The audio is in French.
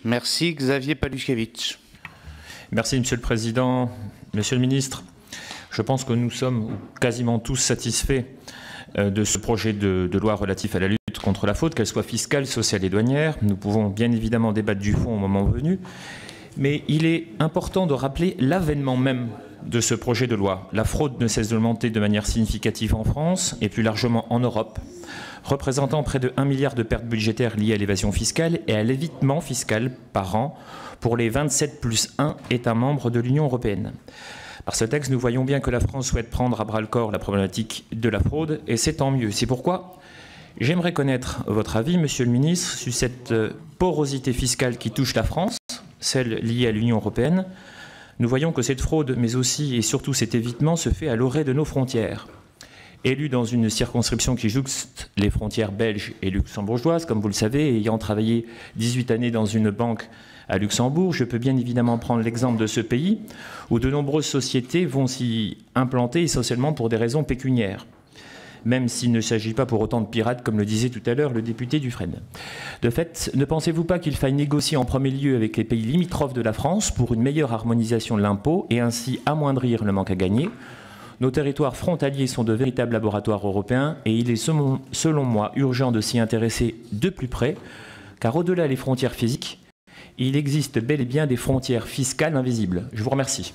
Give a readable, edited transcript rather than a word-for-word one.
Merci. Xavier Palušević. Merci, Monsieur le Président. Monsieur le Ministre, je pense que nous sommes quasiment tous satisfaits de ce projet de loi relatif à la lutte contre la fraude, qu'elle soit fiscale, sociale et douanière. Nous pouvons bien évidemment débattre du fond au moment venu, mais il est important de rappeler l'avènement même de ce projet de loi. La fraude ne cesse de monter de manière significative en France et plus largement en Europe, représentant près de 1 milliard de pertes budgétaires liées à l'évasion fiscale et à l'évitement fiscal par an pour les 27 plus 1 États membres de l'Union européenne. Par ce texte, nous voyons bien que la France souhaite prendre à bras-le-corps la problématique de la fraude, et c'est tant mieux. C'est pourquoi j'aimerais connaître votre avis, Monsieur le Ministre, sur cette porosité fiscale qui touche la France, celle liée à l'Union européenne. Nous voyons que cette fraude, mais aussi et surtout cet évitement, se fait à l'orée de nos frontières. Élu dans une circonscription qui jouxte les frontières belges et luxembourgeoises, comme vous le savez, ayant travaillé 18 années dans une banque à Luxembourg, je peux bien évidemment prendre l'exemple de ce pays où de nombreuses sociétés vont s'y implanter essentiellement pour des raisons pécuniaires, même s'il ne s'agit pas pour autant de pirates, comme le disait tout à l'heure le député Dufresne. De fait, ne pensez-vous pas qu'il faille négocier en premier lieu avec les pays limitrophes de la France pour une meilleure harmonisation de l'impôt et ainsi amoindrir le manque à gagner ? Nos territoires frontaliers sont de véritables laboratoires européens et il est selon moi urgent de s'y intéresser de plus près, car au-delà des frontières physiques, il existe bel et bien des frontières fiscales invisibles. Je vous remercie.